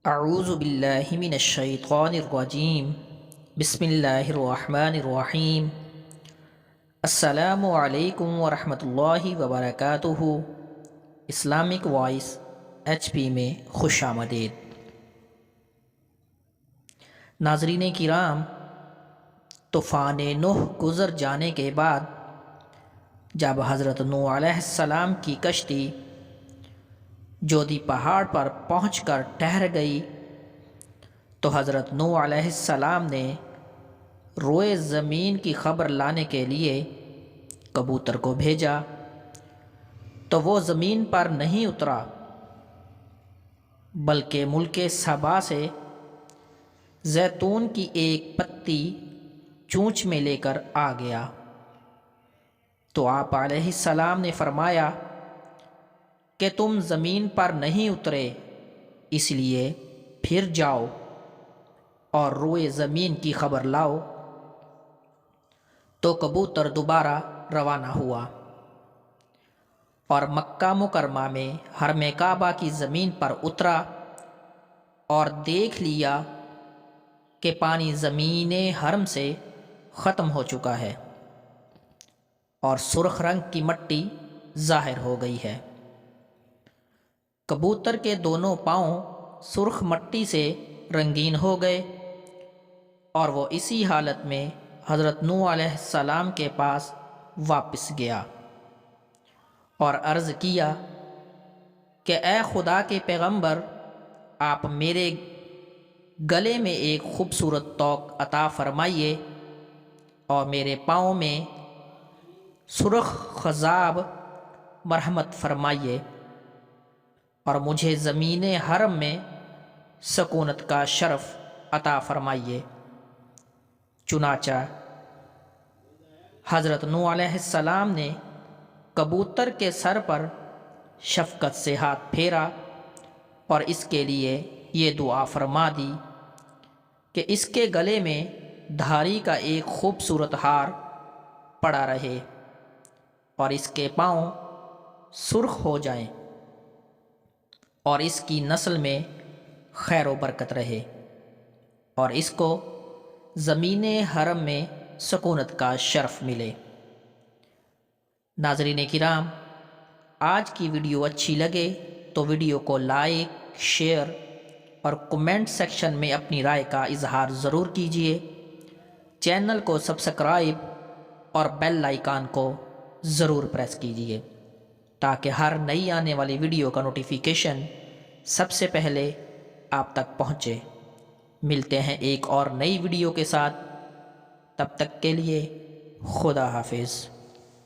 اعوذ باللہ من الشیطان الرجیم بسم اللہ الرحمن الرحیم السلام علیکم ورحمۃ اللہ وبرکاتہ۔ اسلامک وائس HP میں خوش آمدید۔ ناظرین کرام، طوفان نوح گزر جانے کے بعد جب حضرت نوح علیہ السلام کی کشتی جودی پہاڑ پر پہنچ کر ٹھہر گئی تو حضرت نوح علیہ السلام نے روئے زمین کی خبر لانے کے لیے کبوتر کو بھیجا، تو وہ زمین پر نہیں اترا بلکہ ملک سبا سے زیتون کی ایک پتی چونچ میں لے کر آ گیا۔ تو آپ علیہ السلام نے فرمایا کہ تم زمین پر نہیں اترے، اس لیے پھر جاؤ اور روئے زمین کی خبر لاؤ۔ تو کبوتر دوبارہ روانہ ہوا اور مکہ مکرمہ میں حرم کعبہ کی زمین پر اترا اور دیکھ لیا کہ پانی زمین حرم سے ختم ہو چکا ہے اور سرخ رنگ کی مٹی ظاہر ہو گئی ہے۔ کبوتر کے دونوں پاؤں سرخ مٹی سے رنگین ہو گئے اور وہ اسی حالت میں حضرت نوح علیہ السلام کے پاس واپس گیا اور عرض کیا کہ اے خدا کے پیغمبر، آپ میرے گلے میں ایک خوبصورت طوق عطا فرمائیے اور میرے پاؤں میں سرخ خضاب مرحمت فرمائیے اور مجھے زمین حرم میں سکونت کا شرف عطا فرمائیے۔ چنانچہ حضرت نوح علیہ السلام نے کبوتر کے سر پر شفقت سے ہاتھ پھیرا اور اس کے لیے یہ دعا فرما دی کہ اس کے گلے میں دھاری کا ایک خوبصورت ہار پڑا رہے اور اس کے پاؤں سرخ ہو جائیں اور اس کی نسل میں خیر و برکت رہے اور اس کو زمین حرم میں سکونت کا شرف ملے۔ ناظرین کرام، آج کی ویڈیو اچھی لگے تو ویڈیو کو لائک، شیئر اور کمنٹ سیکشن میں اپنی رائے کا اظہار ضرور کیجیے۔ چینل کو سبسکرائب اور بیل آئیکن کو ضرور پریس کیجیے تاکہ ہر نئی آنے والی ویڈیو کا نوٹیفیکیشن سب سے پہلے آپ تک پہنچے۔ ملتے ہیں ایک اور نئی ویڈیو کے ساتھ، تب تک کے لیے خدا حافظ۔